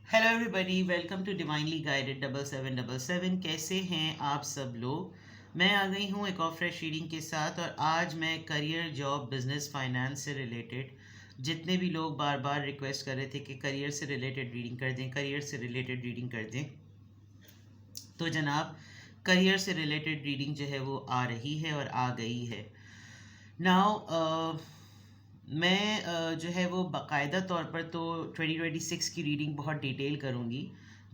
Hello everybody, welcome to divinely guided 7777। कैसे हैं आप सब लोग। मैं आ गई हूँ एक और फ्रेश रीडिंग के साथ, और आज मैं करियर, जॉब, बिजनेस, फाइनेंस से रिलेटेड जितने भी लोग बार बार रिक्वेस्ट कर रहे थे कि करियर से रिलेटेड रीडिंग कर दें, करियर से रिलेटेड रीडिंग कर दें, तो जनाब करियर से रिलेटेड रीडिंग जो है वो आ रही है और आ गई है। नाउ मैं जो है वो बाकायदा तौर पर तो 2026 की रीडिंग बहुत डिटेल करूँगी,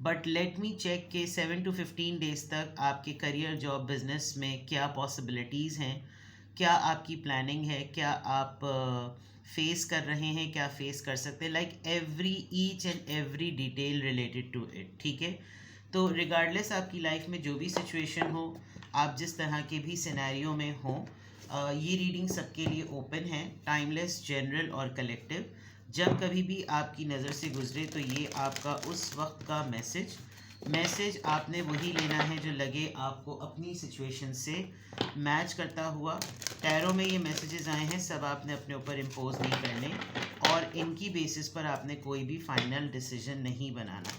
बट लेट मी चेक के 7 to 15 डेज़ तक आपके करियर, जॉब, बिजनेस में क्या पॉसिबिलिटीज़ हैं, क्या आपकी प्लानिंग है, क्या आप फेस कर रहे हैं, क्या फेस कर सकते हैं, like every each and every detail related to it. ठीक है, तो रिगार्डलेस आपकी लाइफ में जो भी सिचुएशन हो, आप जिस तरह के भी सिनेरियो में हो, ये रीडिंग सबके लिए ओपन है, टाइमलेस, जनरल और कलेक्टिव। जब कभी भी आपकी नज़र से गुजरे तो ये आपका उस वक्त का मैसेज आपने वही लेना है जो लगे आपको अपनी सिचुएशन से मैच करता हुआ। टैरो में ये मैसेजेस आए हैं, सब आपने अपने ऊपर इम्पोज नहीं करने, और इनकी बेसिस पर आपने कोई भी फाइनल डिसीजन नहीं बनाना।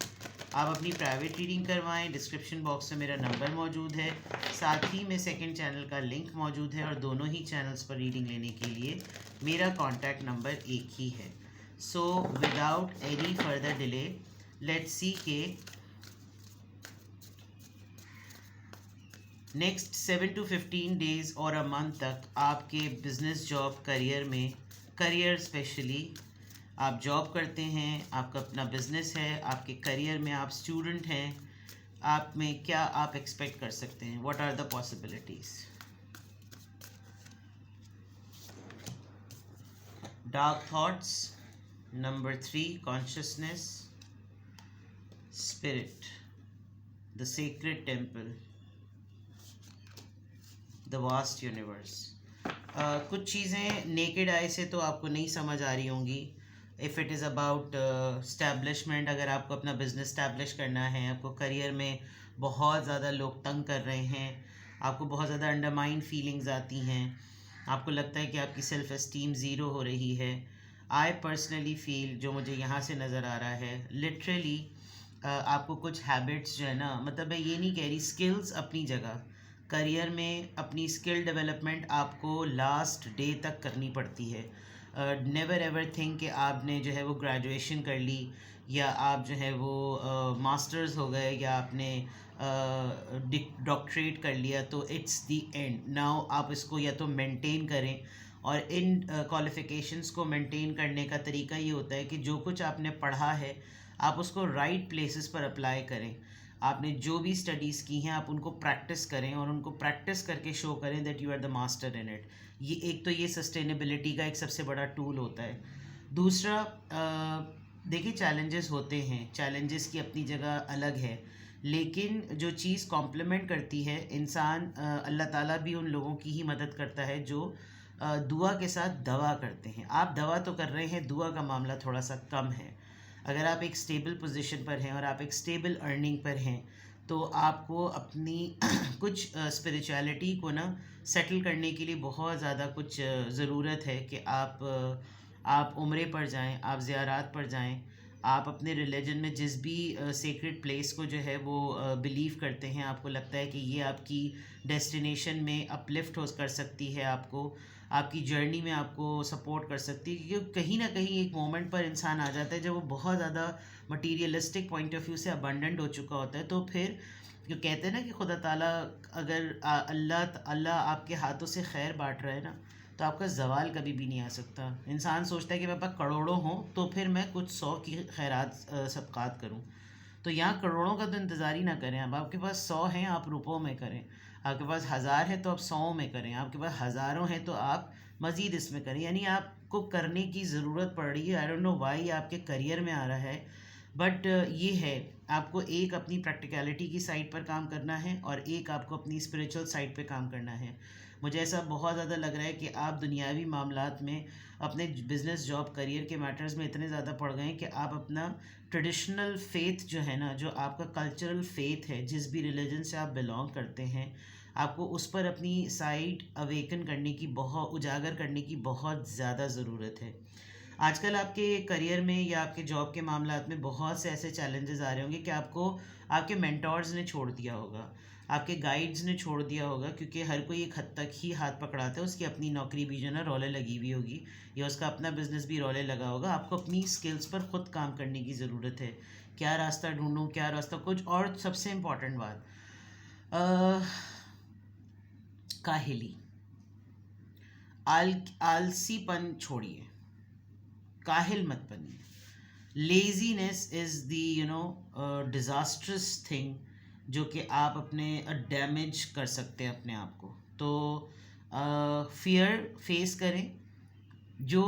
आप अपनी प्राइवेट रीडिंग करवाएं, डिस्क्रिप्शन बॉक्स में मेरा नंबर मौजूद है, साथ ही में सेकंड चैनल का लिंक मौजूद है, और दोनों ही चैनल्स पर रीडिंग लेने के लिए मेरा कॉन्टैक्ट नंबर एक ही है। So without any further delay, let's see के नेक्स्ट 7 to 15 डेज़ और अ मंथ तक आपके बिजनेस, जॉब, करियर में, करियर स्पेशली आप जॉब करते हैं, आपका अपना बिजनेस है, आपके करियर में आप स्टूडेंट हैं, आप में क्या आप एक्सपेक्ट कर सकते हैं, what are the possibilities. Dark thoughts, number 3 consciousness, spirit, the secret temple, the vast universe. कुछ चीज़ें नेकेड आई से तो आपको नहीं समझ आ रही होंगी। If it is about establishment, अगर आपको अपना बिजनेस स्टैब्लिश करना है, आपको करियर में बहुत ज़्यादा लोग तंग कर रहे हैं, आपको बहुत ज़्यादा अंडरमाइन फीलिंग्स आती हैं, आपको लगता है कि आपकी सेल्फ एस्टीम ज़ीरो हो रही है। आई पर्सनली फील, जो मुझे यहाँ से नज़र आ रहा है, लिटरली आपको कुछ हैबिट्स जो है ना, मतलब मैं ये नहीं कह रही, स्किल्स अपनी जगह, करियर में अपनी स्किल डेवलपमेंट आपको लास्ट डे तक करनी पड़ती है। नेवर एवर थिंक कि आपने जो है वो ग्रेजुएशन कर ली, या आप जो है वो मास्टर्स हो गए, या आपने डॉक्टरेट कर लिया तो इट्स द एंड। नाउ आप इसको या तो मेंटेन करें, और इन क्वालिफ़िकेशंस को मेंटेन करने का तरीका ये होता है कि जो कुछ आपने पढ़ा है आप उसको राइट प्लेसेस पर अप्लाई करें। आपने जो भी स्टडीज़ की हैं आप उनको प्रैक्टिस करें, और उनको प्रैक्टिस करके शो करें that you are the master in it. ये एक तो ये सस्टेनेबिलिटी का एक सबसे बड़ा टूल होता है। दूसरा, देखिए चैलेंजेस होते हैं, चैलेंजेस की अपनी जगह अलग है, लेकिन जो चीज़ कॉम्प्लीमेंट करती है इंसान, अल्लाह ताला भी उन लोगों की ही मदद करता है जो दुआ के साथ दवा करते हैं। आप दवा तो कर रहे हैं, दुआ का मामला थोड़ा सा कम है। अगर आप एक स्टेबल पोजीशन पर हैं और आप एक स्टेबल अर्निंग पर हैं, तो आपको अपनी कुछ स्पिरिचुअलिटी को ना सेटल करने के लिए बहुत ज़्यादा कुछ ज़रूरत है कि आप उम्रे पर जाएं, आप ज़ियारात पर जाएं, आप अपने रिलीजन में जिस भी सेक्रेड प्लेस को जो है वो बिलीव करते हैं, आपको लगता है कि ये आपकी डेस्टिनेशन में अपलिफ्ट हो कर सकती है, आपको आपकी जर्नी में आपको सपोर्ट कर सकती है, क्योंकि कहीं ना कहीं एक मोमेंट पर इंसान आ जाता है जब वो बहुत ज़्यादा मटीरियलिस्टिक पॉइंट ऑफ व्यू से अबंडेंट हो चुका होता है। तो फिर जो कहते हैं ना कि खुदा ताला, अगर अल्लाह अल्लाह आपके हाथों से खैर बांट रहा है ना, तो आपका जवाल कभी भी नहीं आ सकता। इंसान सोचता है कि मेरे पास करोड़ों हों तो फिर मैं कुछ 100 की खैरात सबकात करूं, तो यहाँ करोड़ों का तो इंतज़ार ही ना करें। अब आपके पास 100 हैं, आप रुपयों में करें। आपके पास 1000 है तो आप 100 में करें। आपके पास हज़ारों हैं तो आप मज़ीद इसमें करें। यानी आपको करने की ज़रूरत पड़ रही है। आई डोंट नो वाई आपके करियर में आ रहा है, बट ये है, आपको एक अपनी प्रैक्टिकलिटी की साइड पर काम करना है, और एक आपको अपनी स्पिरिचुअल साइड पे काम करना है। मुझे ऐसा बहुत ज़्यादा लग रहा है कि आप दुनियावी मामलात में, अपने बिज़नेस, जॉब, करियर के मैटर्स में इतने ज़्यादा पड़ गए हैं कि आप अपना ट्रेडिशनल फ़ेथ जो है ना, जो आपका कल्चरल फ़ेथ है, जिस भी रिलीजन से आप बिलोंग करते हैं, आपको उस पर अपनी साइड अवेकन करने की, बहुत उजागर करने की बहुत ज़्यादा ज़रूरत है। आजकल आपके करियर में या आपके जॉब के मामलात में बहुत से ऐसे चैलेंजेस आ रहे होंगे कि आपको आपके मेंटोर्स ने छोड़ दिया होगा, आपके गाइड्स ने छोड़ दिया होगा, क्योंकि हर कोई एक हद तक ही हाथ पकड़ाता है, उसकी अपनी नौकरी भी जो है ना रोले लगी हुई होगी, या उसका अपना बिजनेस भी रोले लगा होगा। आपको अपनी स्किल्स पर खुद काम करने की ज़रूरत है। क्या रास्ता ढूंढूं, क्या रास्ता कुछ, और सबसे इम्पोर्टेंट बात, काहिली, आलसीपन छोड़िए, काहिल मत बनिए। Laziness is the disastrous thing जो कि आप अपने डैमेज कर सकते हैं अपने आप को। तो फियर फेस करें। जो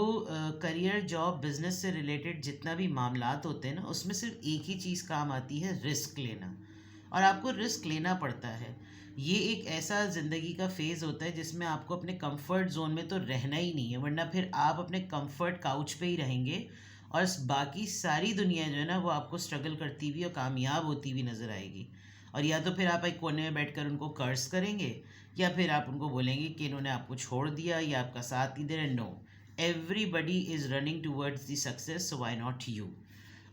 करियर जॉब बिजनेस से रिलेटेड जितना भी मामलात होते हैं ना, उसमें सिर्फ एक ही चीज़ काम आती है, रिस्क लेना। और आपको रिस्क लेना पड़ता है। ये एक ऐसा ज़िंदगी का फेज़ होता है जिसमें आपको अपने कंफर्ट जोन में तो रहना ही नहीं है, वरना फिर आप अपने कंफर्ट काउच पे ही रहेंगे, और बाकी सारी दुनिया जो है ना वो आपको स्ट्रगल करती हुई और कामयाब होती हुई नज़र आएगी। और या तो फिर आप एक कोने में बैठकर उनको कर्ज करेंगे, या फिर आप उनको बोलेंगे कि इन्होंने आपको छोड़ दिया या आपका साथ नहीं दे रहे। No, everybody is running towards the success, so why not you.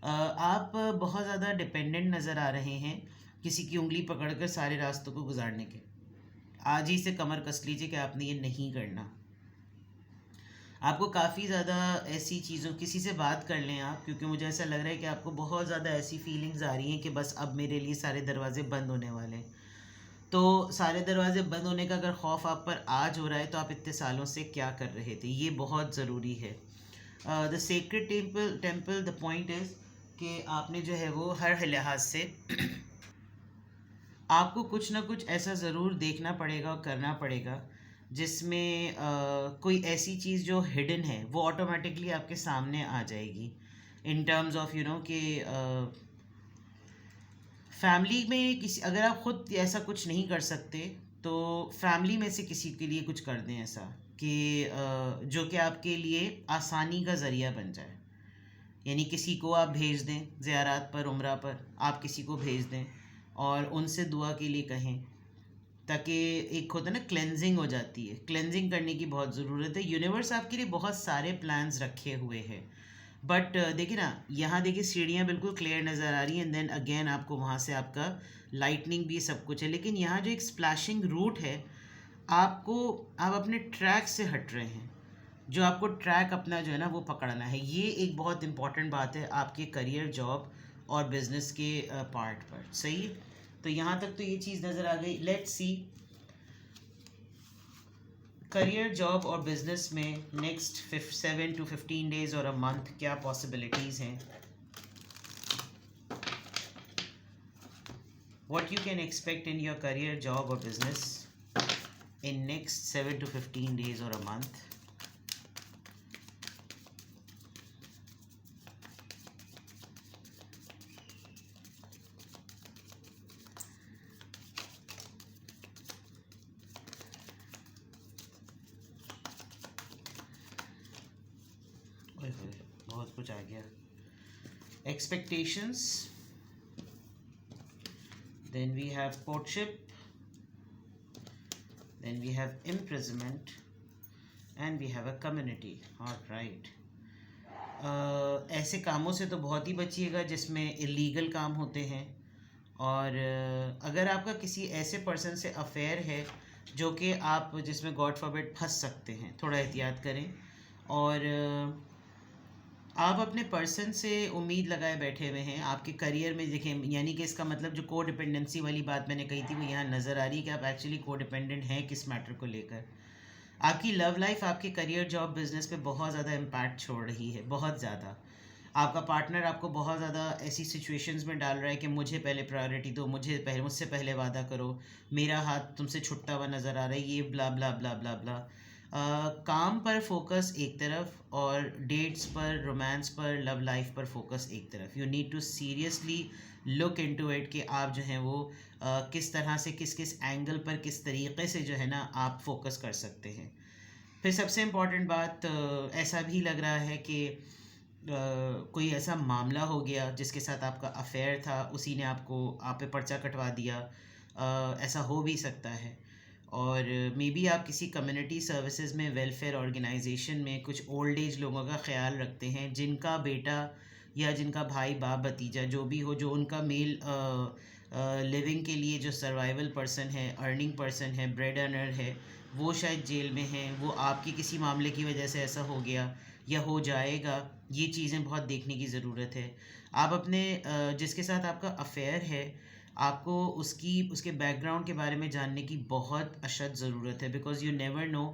आप बहुत ज़्यादा डिपेंडेंट नज़र आ रहे हैं किसी की उंगली पकड़कर सारे रास्तों को गुजारने के। आज ही से कमर कस लीजिए कि आपने ये नहीं करना। आपको काफ़ी ज़्यादा ऐसी चीज़ों, किसी से बात कर लें आप, क्योंकि मुझे ऐसा लग रहा है कि आपको बहुत ज़्यादा ऐसी फीलिंग्स आ रही हैं कि बस अब मेरे लिए सारे दरवाजे बंद होने वाले हैं। तो सारे दरवाजे बंद होने का अगर खौफ आप पर आज हो रहा है, तो आप इतने सालों से क्या कर रहे थे, ये बहुत ज़रूरी है। The secret temple the point is कि आपने जो है वो हर लिहाज से आपको कुछ ना कुछ ऐसा ज़रूर देखना पड़ेगा और करना पड़ेगा जिसमें कोई ऐसी चीज़ जो हिडन है वो ऑटोमेटिकली आपके सामने आ जाएगी, इन टर्म्स ऑफ कि फैमिली में किसी, अगर आप खुद ऐसा कुछ नहीं कर सकते तो फैमिली में से किसी के लिए कुछ कर दें ऐसा कि जो कि आपके लिए आसानी का ज़रिया बन जाए। यानी किसी को आप भेज दें ज़ियारत पर, उम्रा पर आप किसी को भेज दें और उनसे दुआ के लिए कहें, ताकि एक होता है ना क्लेंजिंग हो जाती है। क्लेंजिंग करने की बहुत ज़रूरत है। यूनिवर्स आपके लिए बहुत सारे प्लान्स रखे हुए हैं, बट देखिए ना, यहाँ देखिए सीढ़ियाँ बिल्कुल क्लियर नज़र आ रही हैं, देन अगेन आपको वहाँ से आपका लाइटनिंग भी सब कुछ है, लेकिन यहाँ जो एक स्प्लैशिंग रूट है, आप अपने ट्रैक से हट रहे हैं। जो आपको ट्रैक अपना जो है ना वो पकड़ना है, ये एक बहुत इंपॉर्टेंट बात है आपके करियर, जॉब और बिजनेस के पार्ट पर। सही है? तो यहाँ तक तो ये चीज़ नज़र आ गई। लेट्स सी करियर, जॉब और बिजनेस में नेक्स्ट 7 to 15 डेज और अ मंथ क्या पॉसिबिलिटीज़ हैं। What you can expect in your career, job और business in next 7 to 15 days और अ मंथ। बहुत कुछ आ गया। Expectations, then we have courtship, then we have imprisonment, and we have a community. All right. ऐसे कामों से तो बहुत ही बचिएगा जिसमें इलीगल काम होते हैं, और अगर आपका किसी ऐसे पर्सन से अफेयर है जो कि आप जिसमें गॉड फॉरबिड फंस सकते हैं, थोड़ा एहतियात करें। और आप अपने पर्सन से उम्मीद लगाए बैठे हुए हैं आपके करियर में, देखें, यानी कि इसका मतलब जो को डिपेंडेंसी वाली बात मैंने कही थी वो यहाँ नज़र आ रही है कि आप एक्चुअली को डिपेंडेंट हैं किस मैटर को लेकर। आपकी लव लाइफ आपके करियर, जॉब, बिजनेस पे बहुत ज़्यादा इम्पैक्ट छोड़ रही है, बहुत ज़्यादा। आपका पार्टनर आपको बहुत ज़्यादा ऐसी सिचुएशंस में डाल रहा है कि मुझे पहले प्रायोरिटी दो, मुझसे पहले वादा करो, मेरा हाथ तुमसे छुट्टा हुआ नज़र आ रहा है, ये ब्ला ब्ला ब्ला ब्ला ब्ला। काम पर फोकस एक तरफ और डेट्स पर, रोमांस पर, लव लाइफ पर फोकस एक तरफ। You need to seriously look into it कि आप जो हैं वो किस तरह से, किस किस एंगल पर, किस तरीक़े से जो है ना आप फोकस कर सकते हैं। फिर सबसे इम्पॉर्टेंट बात, ऐसा भी लग रहा है कि कोई ऐसा मामला हो गया जिसके साथ आपका अफेयर था, उसी ने आप पे पर्चा कटवा दिया, ऐसा हो भी सकता है। और मे बी आप किसी कम्युनिटी सर्विसेज में, वेलफेयर ऑर्गेनाइजेशन में कुछ ओल्ड एज लोगों का ख्याल रखते हैं जिनका बेटा या जिनका भाई बाप भतीजा जो भी हो, जो उनका मेल लिविंग के लिए जो सर्वाइवल पर्सन है, अर्निंग पर्सन है, ब्रेड अर्नर है, वो शायद जेल में है, वो आपके किसी मामले की वजह से ऐसा हो गया या हो जाएगा। ये चीज़ें बहुत देखने की ज़रूरत है। आप अपने जिसके साथ आपका अफेयर है, आपको उसके बैकग्राउंड के बारे में जानने की बहुत अशद ज़रूरत है, बिकॉज़ यू नेवर नो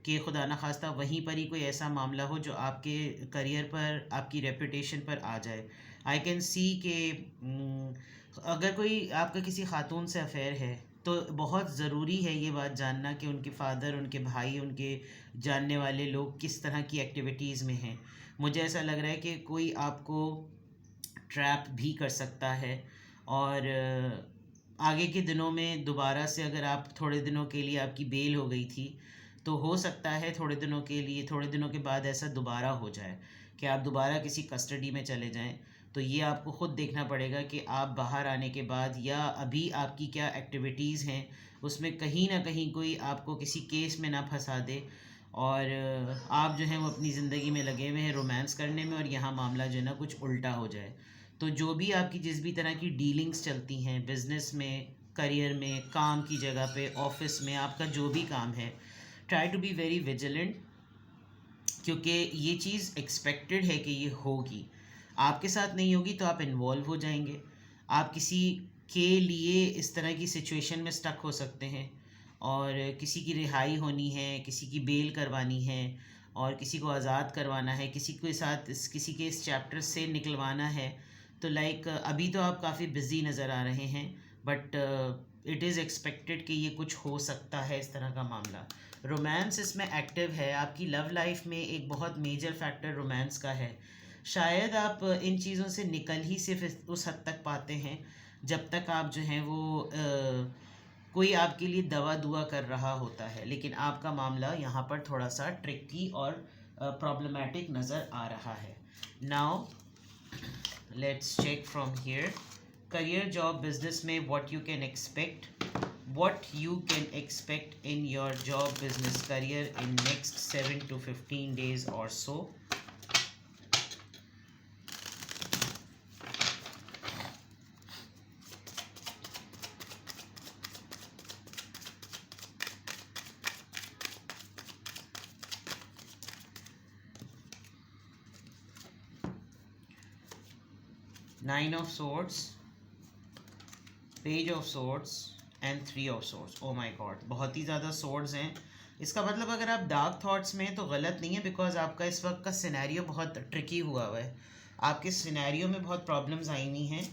कि खुदा न खास्ता वहीं पर ही कोई ऐसा मामला हो जो आपके करियर पर, आपकी रेपुटेशन पर आ जाए। आई कैन सी कि अगर कोई आपका किसी खातून से अफेयर है तो बहुत ज़रूरी है ये बात जानना कि उनके फादर, उनके भाई, उनके जानने वाले लोग किस तरह की एक्टिविटीज़ में हैं। मुझे ऐसा लग रहा है कि कोई आपको ट्रैप भी कर सकता है, और आगे के दिनों में दोबारा से अगर आप थोड़े दिनों के लिए आपकी बेल हो गई थी तो हो सकता है थोड़े दिनों के लिए, थोड़े दिनों के बाद ऐसा दोबारा हो जाए कि आप दोबारा किसी कस्टडी में चले जाएं। तो ये आपको ख़ुद देखना पड़ेगा कि आप बाहर आने के बाद या अभी आपकी क्या एक्टिविटीज़ हैं, उसमें कहीं ना कहीं कोई आपको किसी केस में ना फंसा दे और आप जो हैं वो अपनी ज़िंदगी में लगे हुए हैं रोमांस करने में, और यहाँ मामला जो है ना कुछ उल्टा हो जाए। तो जो भी आपकी जिस भी तरह की डीलिंग्स चलती हैं बिज़नेस में, करियर में, काम की जगह पे, ऑफिस में, आपका जो भी काम है, try to be very vigilant, क्योंकि ये चीज़ एक्सपेक्टेड है कि ये होगी। आपके साथ नहीं होगी तो आप इन्वॉल्व हो जाएंगे, आप किसी के लिए इस तरह की सिचुएशन में स्टक हो सकते हैं, और किसी की रिहाई होनी है, किसी की बेल करवानी है, और किसी को आज़ाद करवाना है, किसी के साथ किसी के इस चैप्टर से निकलवाना है। तो लाइक अभी तो आप काफ़ी बिज़ी नज़र आ रहे हैं, बट इट इज़ एक्सपेक्टेड कि ये कुछ हो सकता है इस तरह का मामला। रोमांस इसमें एक्टिव है, आपकी लव लाइफ में एक बहुत मेजर फैक्टर रोमांस का है। शायद आप इन चीज़ों से निकल ही सिर्फ उस हद तक पाते हैं जब तक आप जो हैं वो कोई आपके लिए दवा दुआ कर रहा होता है, लेकिन आपका मामला यहाँ पर थोड़ा सा ट्रिकी और प्रॉब्लमेटिक नज़र आ रहा है। Now let's check from here, career, job, business में what you can expect, what you can expect in your job, business, career in next 7 to 15 days or so. Nine of Swords, Page of Swords and 3 of swords. Oh my God, बहुत ही ज़्यादा swords हैं। इसका मतलब अगर आप dark thoughts में तो गलत नहीं है, बिकॉज आपका इस वक्त का सिनेरियो बहुत ट्रिकी हुआ हुआ है, आपके सिनेरियो में बहुत प्रॉब्लम्स आई हुई हैं।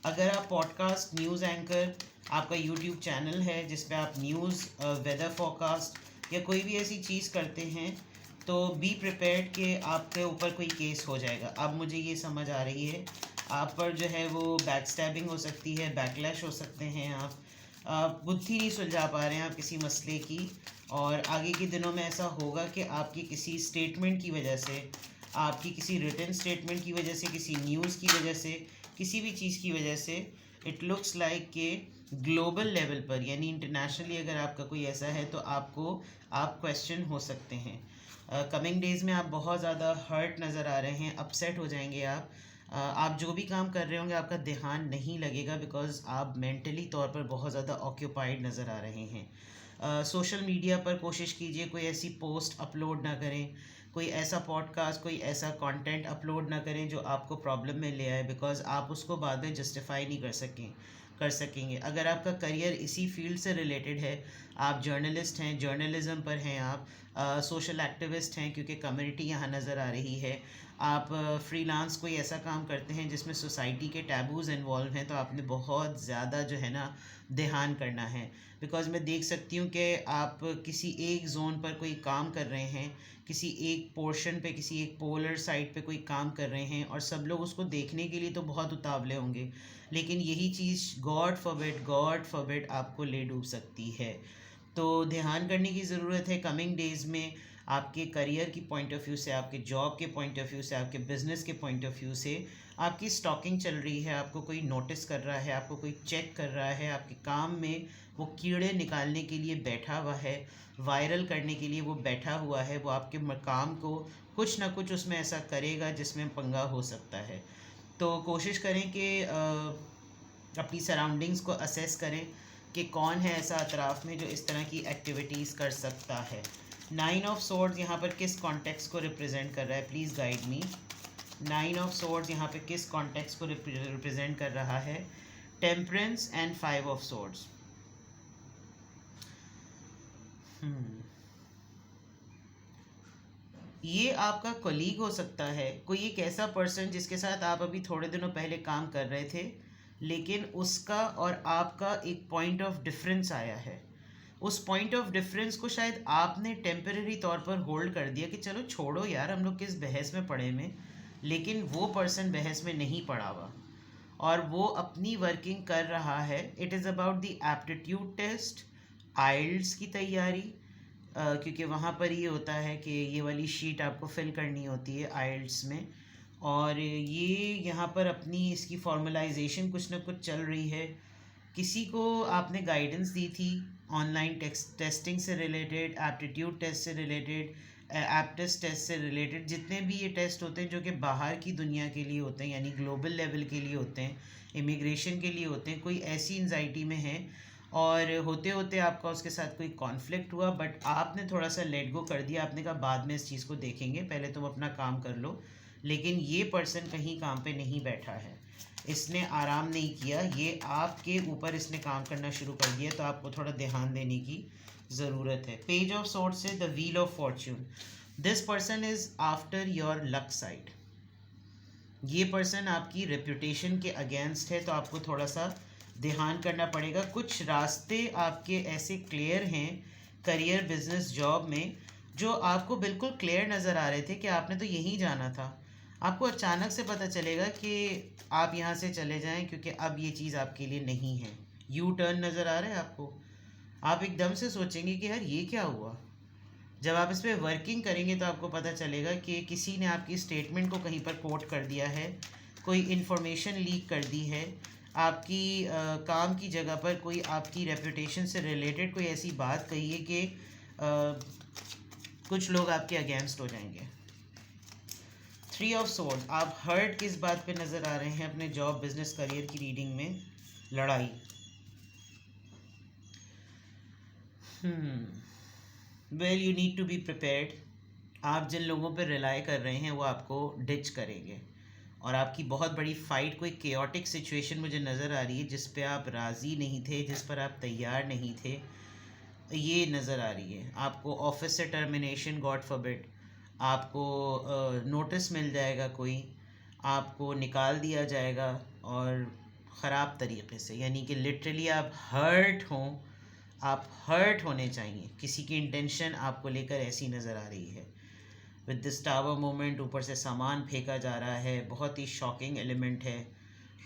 अगर आप पॉडकास्ट, न्यूज़ एंकर, आपका यूट्यूब चैनल है जिस पे आप न्यूज़, वेदर फोरकास्ट या कोई भी ऐसी चीज़ करते हैं, तो बी प्रिपेयर्ड कि आपके ऊपर कोई केस हो जाएगा। अब मुझे ये समझ आ रही है, आप पर जो है वो बैक स्टैबिंग हो सकती है, बैकलैश हो सकते हैं, आप बुद्धि नहीं सुलझा पा रहे हैं आप किसी मसले की, और आगे के दिनों में ऐसा होगा कि आपकी किसी स्टेटमेंट की वजह से, आपकी किसी रिटन स्टेटमेंट की वजह से, किसी न्यूज़ की वजह से, किसी भी चीज़ की वजह से, इट लुक्स लाइक कि ग्लोबल लेवल पर यानी इंटरनेशनली अगर आपका कोई ऐसा है तो आप क्वेश्चन हो सकते हैं। कमिंग डेज़ में आप बहुत ज़्यादा हर्ट नज़र आ रहे हैं, अपसेट हो जाएंगे आप जो भी काम कर रहे होंगे आपका ध्यान नहीं लगेगा, बिकॉज़ आप मेंटली तौर पर बहुत ज़्यादा ऑक्यूपाइड नज़र आ रहे हैं। सोशल मीडिया पर कोशिश कीजिए कोई ऐसी पोस्ट अपलोड ना करें, कोई ऐसा पॉडकास्ट, कोई ऐसा कंटेंट अपलोड ना करें जो आपको प्रॉब्लम में ले आए, बिकॉज़ आप उसको बाद में जस्टिफाई नहीं कर सकेंगे। अगर आपका करियर इसी फील्ड से रिलेटेड है, आप जर्नलिस्ट हैं, जर्नलिज्म पर हैं, आप सोशल एक्टिविस्ट हैं क्योंकि कम्युनिटी यहाँ नज़र आ रही है, आप फ्रीलांस कोई ऐसा काम करते हैं जिसमें सोसाइटी के टैबूज़ इन्वॉल्व हैं, तो आपने बहुत ज़्यादा जो है ना ध्यान करना है। बिकॉज़ मैं देख सकती हूँ कि आप किसी एक जोन पर कोई काम कर रहे हैं, किसी एक पोर्शन पे, किसी एक पोलर साइड पे कोई काम कर रहे हैं, और सब लोग उसको देखने के लिए तो बहुत उतावले होंगे, लेकिन यही चीज़ गॉड फॉरबिड आपको ले डूब सकती है। तो ध्यान करने की ज़रूरत है कमिंग डेज़ में, आपके करियर की पॉइंट ऑफ व्यू से, आपके जॉब के पॉइंट ऑफ व्यू से, आपके बिज़नेस के पॉइंट ऑफ व्यू से। आपकी स्टॉकिंग चल रही है, आपको कोई नोटिस कर रहा है, आपको कोई चेक कर रहा है, आपके काम में वो कीड़े निकालने के लिए बैठा हुआ है, वायरल करने के लिए वो बैठा हुआ है, वो आपके काम को कुछ ना कुछ उसमें ऐसा करेगा जिसमें पंगा हो सकता है। तो कोशिश करें कि अपनी सराउंडिंग्स को असेस करें कि कौन है ऐसा अतराफ़ में जो इस तरह की एक्टिविटीज़ कर सकता है। 9 ऑफ सोर्ड्स यहाँ पर किस कॉन्टेक्स्ट को रिप्रेजेंट कर रहा है, please guide me. 9 of swords यहाँ पे किस कॉन्टेक्स्ट को रिप्रेजेंट कर रहा है? Temperance and 5 of swords. ये आपका कलीग हो सकता है, कोई एक ऐसा पर्सन जिसके साथ आप अभी थोड़े दिनों पहले काम कर रहे थे, लेकिन उसका और आपका एक पॉइंट ऑफ डिफरेंस आया है। उस पॉइंट ऑफ डिफरेंस को शायद आपने टेम्परेरी तौर पर होल्ड कर दिया कि चलो छोड़ो यार, हम लोग किस बहस में पड़े में, लेकिन वो पर्सन बहस में नहीं पड़ा हुआ और वो अपनी वर्किंग कर रहा है। It is about the aptitude test, IELTS की तैयारी, क्योंकि वहाँ पर ये होता है कि ये वाली शीट आपको फिल करनी होती है आइल्स में, और ये यहाँ पर अपनी इसकी फॉर्मलाइजेशन कुछ ना कुछ चल रही है। किसी को आपने गाइडेंस दी थी ऑनलाइन टेस्टिंग से रिलेटेड, एप्टीट्यूड टेस्ट से रिलेटेड, एप्टिस टेस्ट से रिलेटेड, जितने भी ये टेस्ट होते हैं जो कि बाहर की दुनिया के लिए होते हैं, यानी ग्लोबल लेवल के लिए होते हैं, इमिग्रेशन के लिए होते हैं। कोई ऐसी एंजाइटी में है और होते होते आपका उसके साथ कोई कॉन्फ्लिक्ट हुआ, बट आपने थोड़ा सा लेट गो कर दिया, आपने कहा बाद में इस चीज़ को देखेंगे, पहले तुम अपना काम कर लो। लेकिन ये पर्सन कहीं काम पे नहीं बैठा है, इसने आराम नहीं किया, ये आपके ऊपर इसने काम करना शुरू कर दिया, तो आपको थोड़ा ध्यान देने की ज़रूरत है। पेज ऑफ सोर्ड से the wheel of Fortune. This person is after your luck side. ये पर्सन आपकी रेपुटेशन के अगेंस्ट है, तो आपको थोड़ा सा ध्यान करना पड़ेगा। कुछ रास्ते आपके ऐसे क्लियर हैं करियर, बिजनेस, जॉब में, जो आपको बिल्कुल क्लियर नज़र आ रहे थे कि आपने तो यहीं जाना था। आपको अचानक से पता चलेगा कि आप यहाँ से चले जाएं, क्योंकि अब ये चीज़ आपके लिए नहीं है। यू टर्न नज़र आ रहा है आपको। आप एकदम से सोचेंगे कि यार ये क्या हुआ। जब आप इस पर वर्किंग करेंगे तो आपको पता चलेगा कि किसी ने आपकी स्टेटमेंट को कहीं पर कोट कर दिया है, कोई इन्फॉर्मेशन लीक कर दी है, आपकी काम की जगह पर कोई आपकी रेपुटेशन से रिलेटेड कोई ऐसी बात कही है कि कुछ लोग आपके अगेंस्ट हो जाएंगे। 3 ऑफ सोर्ड्स। आप हर्ट किस बात पे नज़र आ रहे हैं अपने जॉब, बिजनेस, करियर की रीडिंग में? लड़ाई। Well, you need to be prepared. आप जिन लोगों पर रिलाई कर रहे हैं वो आपको डिच करेंगे, और आपकी बहुत बड़ी फ़ाइट, कोई केओटिक सिचुएशन मुझे नज़र आ रही है जिस पे आप राज़ी नहीं थे, जिस पर आप तैयार नहीं थे, ये नज़र आ रही है। आपको ऑफिस से टर्मिनेशन, गॉड फॉरबिड, आपको नोटिस मिल जाएगा, कोई आपको निकाल दिया जाएगा, और ख़राब तरीके से, यानी कि लिटरली आप हर्ट हों, आप हर्ट होने चाहिए। किसी की इंटेंशन आपको लेकर ऐसी नज़र आ रही है। विद दिस टावर मोमेंट, ऊपर से सामान फेंका जा रहा है, बहुत ही शॉकिंग एलिमेंट है,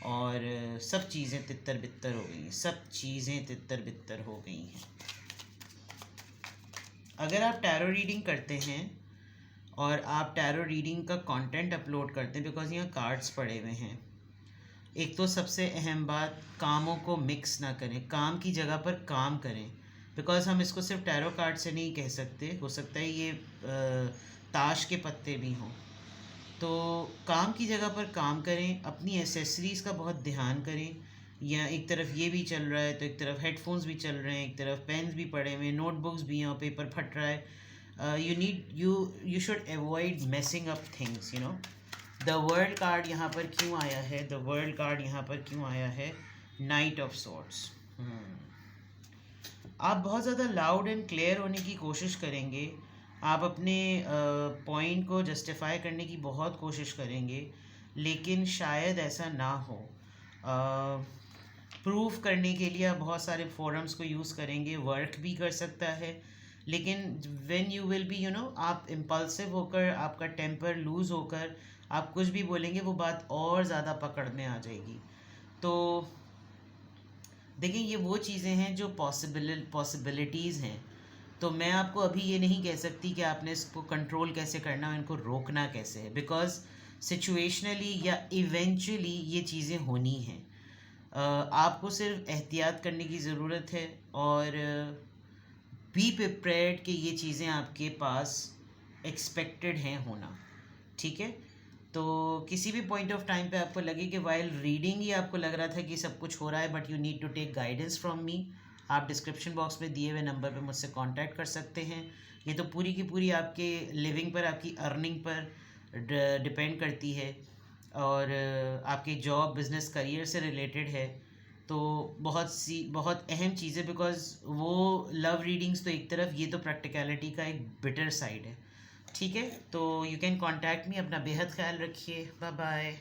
और सब चीज़ें तितर बितर हो गई हैं, सब चीज़ें तितर बितर हो गई हैं। अगर आप टैरो रीडिंग करते हैं और आप टैरो रीडिंग का कंटेंट अपलोड करते हैं, बिकॉज यहाँ कार्ड्स पड़े हुए हैं, एक तो सबसे अहम बात, कामों को मिक्स ना करें, काम की जगह पर काम करें, बिकॉज हम इसको सिर्फ टैरो कार्ड से नहीं कह सकते, हो सकता है ये ताश के पत्ते भी हों। तो काम की जगह पर काम करें, अपनी एसेसरीज़ का बहुत ध्यान करें। या एक तरफ ये भी चल रहा है तो एक तरफ हेडफोन्स भी चल रहे हैं, एक तरफ पेन्स भी पड़े हुए हैं, नोटबुक्स भी हैं और पेपर फट रहा है। You should avoid messing up things, you know. The world card यहाँ पर क्यों आया है? द वर्ल्ड कार्ड यहाँ पर क्यों आया है? Night of swords. आप बहुत ज़्यादा लाउड एंड क्लियर होने की कोशिश करेंगे, आप अपने पॉइंट को जस्टिफाई करने की बहुत कोशिश करेंगे, लेकिन शायद ऐसा ना हो। प्रूफ करने के लिए आप बहुत सारे फोरम्स को यूज़ करेंगे, वर्क भी कर सकता है, लेकिन when you will be, you know, आप इम्पल्सिव होकर, आपका टेम्पर लूज़ होकर आप कुछ भी बोलेंगे, वो बात और ज़्यादा पकड़ में आ जाएगी। तो देखिए, ये वो चीज़ें हैं जो पॉसिबिलिटीज़ हैं। तो मैं आपको अभी ये नहीं कह सकती कि आपने इसको कंट्रोल कैसे करना है, इनको रोकना कैसे है, बिकॉज सिचुएशनली या इवेंचुअली ये चीज़ें होनी हैं। आपको सिर्फ एहतियात करने की ज़रूरत है, और बी प्रिपेयर्ड कि ये चीज़ें आपके पास एक्सपेक्टेड हैं होना। ठीक है, तो किसी भी पॉइंट ऑफ टाइम पे आपको लगे कि वाइल रीडिंग ही आपको लग रहा था कि सब कुछ हो रहा है, but you need to take guidance from me, आप डिस्क्रिप्शन बॉक्स में दिए हुए नंबर पे मुझसे कांटेक्ट कर सकते हैं। ये तो पूरी की पूरी आपके लिविंग पर, आपकी अर्निंग पर डिपेंड करती है, और आपके जॉब बिजनेस करियर से रिलेटेड है। तो बहुत अहम चीज़ है, बिकॉज वो लव रीडिंग्स तो एक तरफ, ये तो प्रैक्टिकलिटी का एक बिटर साइड है। ठीक है, तो यू कैन कॉन्टैक्ट मी। अपना बेहद ख्याल रखिए। Bye bye.